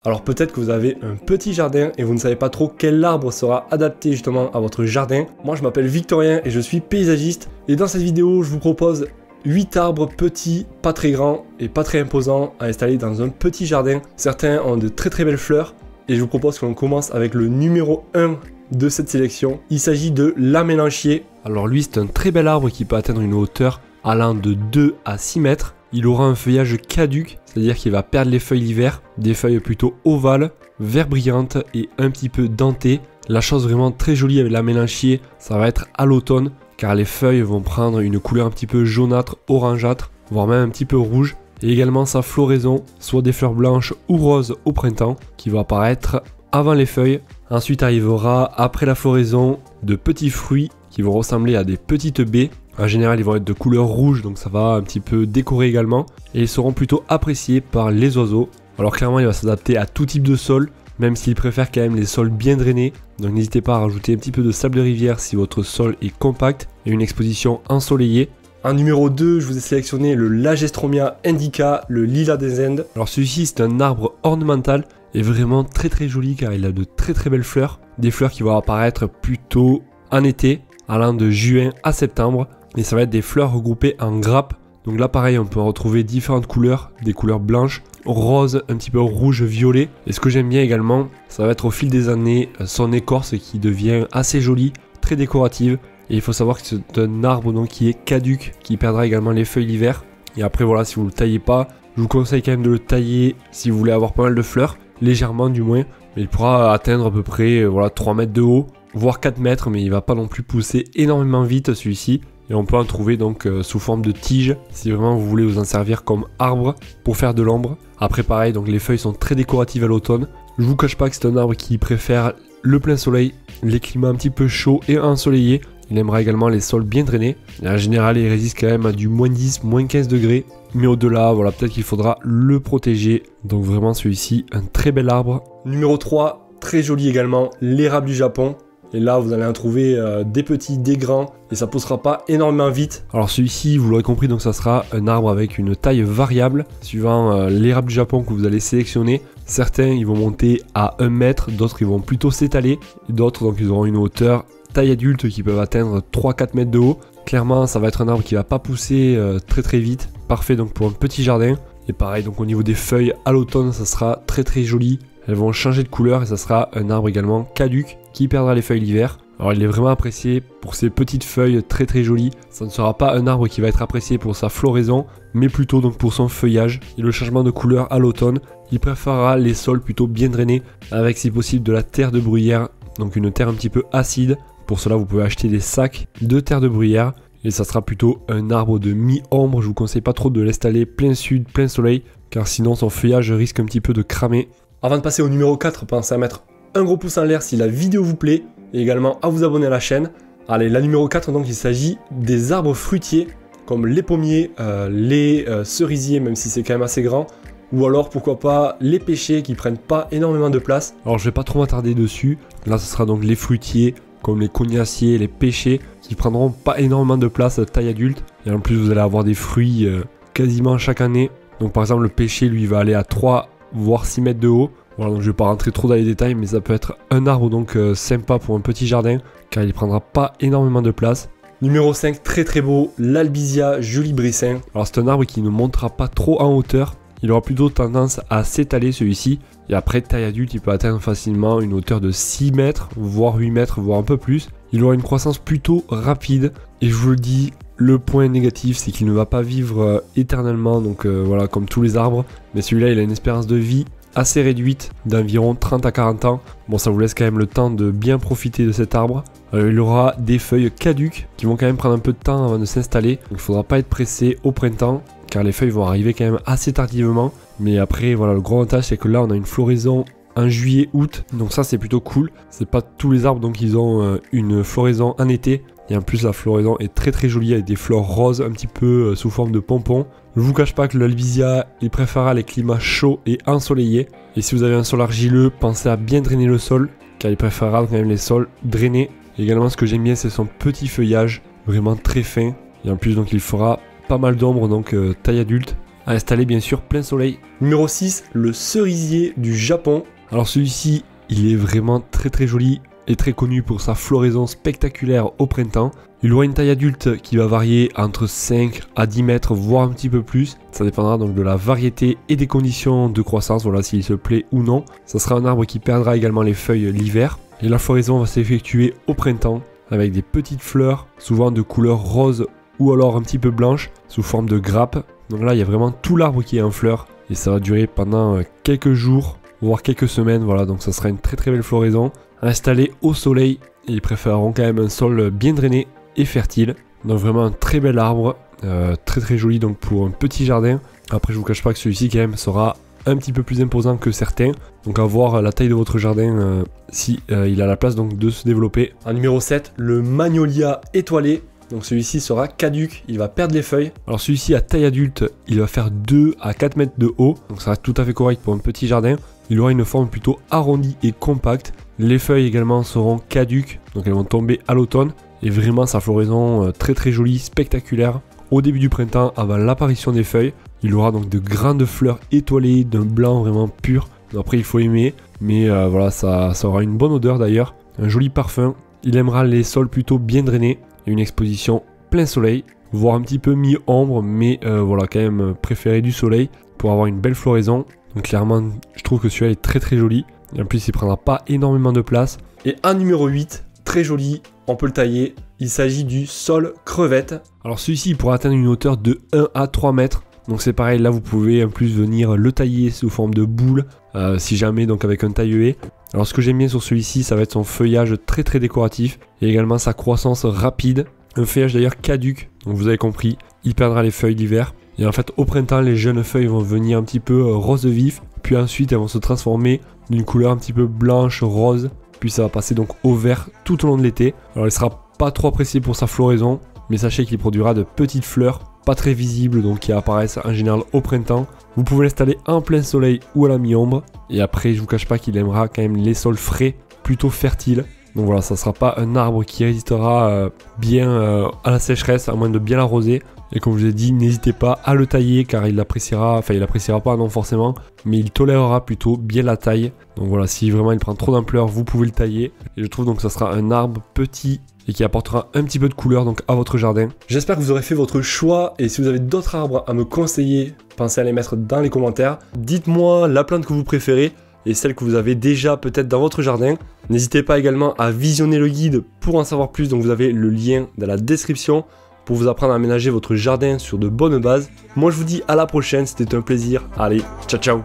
Alors peut-être que vous avez un petit jardin et vous ne savez pas trop quel arbre sera adapté justement à votre jardin. Moi je m'appelle Victorien et je suis paysagiste. Et dans cette vidéo je vous propose 8 arbres petits, pas très grands et pas très imposants à installer dans un petit jardin. Certains ont de très belles fleurs et je vous propose qu'on commence avec le numéro 1 de cette sélection. Il s'agit de l'amélanchier. Alors lui c'est un très bel arbre qui peut atteindre une hauteur allant de 2 à 6 mètres. Il aura un feuillage caduc, c'est-à-dire qu'il va perdre les feuilles l'hiver, des feuilles plutôt ovales, vert brillantes et un petit peu dentées. La chose vraiment très jolie avec l'amélanchier, ça va être à l'automne, car les feuilles vont prendre une couleur un petit peu jaunâtre, orangeâtre, voire même un petit peu rouge. Et également sa floraison, soit des fleurs blanches ou roses au printemps, qui vont apparaître avant les feuilles. Ensuite arrivera, après la floraison, de petits fruits qui vont ressembler à des petites baies. En général, ils vont être de couleur rouge, donc ça va un petit peu décorer également. Et ils seront plutôt appréciés par les oiseaux. Alors clairement, il va s'adapter à tout type de sol, même s'il préfère quand même les sols bien drainés. Donc n'hésitez pas à rajouter un petit peu de sable de rivière si votre sol est compact et une exposition ensoleillée. En numéro 2, je vous ai sélectionné le Lagestromia indica, le lilas des Indes. Alors celui-ci, c'est un arbre ornemental et vraiment très joli car il a de très belles fleurs. Des fleurs qui vont apparaître plutôt en été, allant de juin à septembre. Et ça va être des fleurs regroupées en grappes. Donc là pareil, on peut retrouver différentes couleurs, des couleurs blanches, roses, un petit peu rouge, violet. Et ce que j'aime bien également, ça va être au fil des années son écorce qui devient assez jolie, très décorative. Et il faut savoir que c'est un arbre donc qui est caduc, qui perdra également les feuilles l'hiver. Et après voilà, si vous ne le taillez pas, je vous conseille quand même de le tailler si vous voulez avoir pas mal de fleurs, légèrement du moins. Mais il pourra atteindre à peu près 3 mètres de haut, voire 4 mètres, mais il va pas non plus pousser énormément vite celui-ci. Et on peut en trouver donc sous forme de tige si vraiment vous voulez vous en servir comme arbre pour faire de l'ombre. Après pareil, donc les feuilles sont très décoratives à l'automne. Je vous cache pas que c'est un arbre qui préfère le plein soleil, les climats un petit peu chauds et ensoleillés. Il aimera également les sols bien drainés. Et en général, il résiste quand même à du moins 10, moins 15 degrés. Mais au-delà, voilà, peut-être qu'il faudra le protéger. Donc vraiment celui-ci, un très bel arbre. Numéro 3, très joli également, l'érable du Japon. Et là, vous allez en trouver des petits, des grands, et ça poussera pas énormément vite. Alors celui-ci, vous l'aurez compris, donc ça sera un arbre avec une taille variable, suivant l'érable du Japon que vous allez sélectionner. Certains, ils vont monter à 1 mètre, d'autres, ils vont plutôt s'étaler, et d'autres, donc ils auront une hauteur taille adulte qui peuvent atteindre 3-4 mètres de haut. Clairement, ça va être un arbre qui va pas pousser très vite, parfait donc pour un petit jardin. Et pareil, donc au niveau des feuilles, à l'automne, ça sera très joli. Elles vont changer de couleur et ça sera un arbre également caduc qui perdra les feuilles l'hiver. Alors il est vraiment apprécié pour ses petites feuilles très jolies. Ça ne sera pas un arbre qui va être apprécié pour sa floraison, mais plutôt donc pour son feuillage et le changement de couleur à l'automne. Il préférera les sols plutôt bien drainés avec si possible de la terre de bruyère, donc une terre un petit peu acide. Pour cela vous pouvez acheter des sacs de terre de bruyère et ça sera plutôt un arbre de mi-ombre. Je vous conseille pas trop de l'installer plein sud, plein soleil, car sinon son feuillage risque un petit peu de cramer. Avant de passer au numéro 4, pensez à mettre un gros pouce en l'air si la vidéo vous plaît et également à vous abonner à la chaîne. Allez, la numéro 4, donc il s'agit des arbres fruitiers comme les pommiers, les cerisiers, même si c'est quand même assez grand, ou alors pourquoi pas les pêchers qui prennent pas énormément de place. Alors je vais pas trop m'attarder dessus. Là ce sera donc les fruitiers comme les cognaciers, les pêchers qui prendront pas énormément de place taille adulte. Et en plus vous allez avoir des fruits quasiment chaque année. Donc par exemple le pêcher lui va aller à 3 voire 6 mètres de haut. Voilà, donc je vais pas rentrer trop dans les détails, mais ça peut être un arbre donc sympa pour un petit jardin, car il prendra pas énormément de place. Numéro 5, très beau, l'Albizia julibrissin. Alors c'est un arbre qui ne montera pas trop en hauteur, il aura plutôt tendance à s'étaler celui-ci. Et après taille adulte, il peut atteindre facilement une hauteur de 6 mètres, voire 8 mètres, voire un peu plus. Il aura une croissance plutôt rapide, et je vous le dis, le point négatif, c'est qu'il ne va pas vivre éternellement, donc voilà, comme tous les arbres. Mais celui-là, il a une espérance de vie assez réduite, d'environ 30 à 40 ans. Bon, ça vous laisse quand même le temps de bien profiter de cet arbre. Il aura des feuilles caduques qui vont quand même prendre un peu de temps avant de s'installer. Donc il ne faudra pas être pressé au printemps, car les feuilles vont arriver quand même assez tardivement. Mais après, voilà, le gros avantage, c'est que là, on a une floraison en juillet-août. Donc ça, c'est plutôt cool. C'est pas tous les arbres, donc ils ont une floraison en été. Et en plus la floraison est très jolie avec des fleurs roses un petit peu sous forme de pompons. Je vous cache pas que l'Albizia il préférera les climats chauds et ensoleillés. Et si vous avez un sol argileux, pensez à bien drainer le sol, car il préférera quand même les sols drainés. Et également ce que j'aime bien c'est son petit feuillage, vraiment très fin. Et en plus donc il fera pas mal d'ombre, donc taille adulte. à installer bien sûr plein soleil. Numéro 6, le cerisier du Japon. Alors celui-ci, il est vraiment très joli et très connu pour sa floraison spectaculaire au printemps. Il aura une taille adulte qui va varier entre 5 à 10 mètres, voire un petit peu plus. Ça dépendra donc de la variété et des conditions de croissance, voilà, s'il se plaît ou non. Ça sera un arbre qui perdra également les feuilles l'hiver. Et la floraison va s'effectuer au printemps avec des petites fleurs, souvent de couleur rose ou alors un petit peu blanche, sous forme de grappe. Donc là, il y a vraiment tout l'arbre qui est en fleurs et ça va durer pendant quelques jours, voire quelques semaines. Voilà, donc ça sera une très belle floraison. Installée au soleil, et ils préféreront quand même un sol bien drainé et fertile. Donc vraiment un très bel arbre, très joli donc pour un petit jardin. Après, je vous cache pas que celui-ci quand même sera un petit peu plus imposant que certains. Donc à voir la taille de votre jardin si il a la place donc de se développer. En numéro 7, le magnolia étoilé. Donc celui-ci sera caduc, il va perdre les feuilles. Alors celui-ci à taille adulte, il va faire 2 à 4 mètres de haut. Donc ça reste tout à fait correct pour un petit jardin. Il aura une forme plutôt arrondie et compacte. Les feuilles également seront caduques, donc elles vont tomber à l'automne. Et vraiment sa floraison très jolie, spectaculaire. Au début du printemps, avant l'apparition des feuilles, il aura donc de grandes fleurs étoilées d'un blanc vraiment pur. Après il faut aimer, mais voilà, ça aura une bonne odeur d'ailleurs. Un joli parfum. Il aimera les sols plutôt bien drainés. Et une exposition plein soleil, voire un petit peu mi-ombre, mais voilà, quand même préféré du soleil pour avoir une belle floraison. Donc clairement, je trouve que celui-là est très joli. Et en plus, il prendra pas énormément de place. Et un numéro 8, très joli, on peut le tailler. Il s'agit du sol crevette. Alors celui-ci, il pourra atteindre une hauteur de 1 à 3 mètres. Donc c'est pareil, là vous pouvez en plus venir le tailler sous forme de boule, si jamais, donc avec un taille-haie. Alors ce que j'aime bien sur celui-ci, ça va être son feuillage très décoratif et également sa croissance rapide. Un feuillage d'ailleurs caduc, donc vous avez compris, il perdra les feuilles l'hiver. Et en fait au printemps, les jeunes feuilles vont venir un petit peu rose vif, puis ensuite elles vont se transformer d'une couleur un petit peu blanche, rose, puis ça va passer donc au vert tout au long de l'été. Alors il sera pas trop apprécié pour sa floraison, mais sachez qu'il produira de petites fleurs, pas très visibles, donc qui apparaissent en général au printemps. Vous pouvez l'installer en plein soleil ou à la mi-ombre. Et après, je vous cache pas qu'il aimera quand même les sols frais, plutôt fertiles. Donc voilà, ça ne sera pas un arbre qui résistera bien à la sécheresse, à moins de bien l'arroser. Et comme je vous ai dit, n'hésitez pas à le tailler car il l'appréciera, enfin il l'appréciera pas non forcément, mais il tolérera plutôt bien la taille. Donc voilà, si vraiment il prend trop d'ampleur, vous pouvez le tailler. Et je trouve donc que ça sera un arbre petit et qui apportera un petit peu de couleur donc à votre jardin. J'espère que vous aurez fait votre choix et si vous avez d'autres arbres à me conseiller, pensez à les mettre dans les commentaires. Dites-moi la plante que vous préférez et celle que vous avez déjà peut-être dans votre jardin. N'hésitez pas également à visionner le guide pour en savoir plus, donc vous avez le lien dans la description pour vous apprendre à aménager votre jardin sur de bonnes bases. Moi je vous dis à la prochaine, c'était un plaisir. Allez, ciao ciao.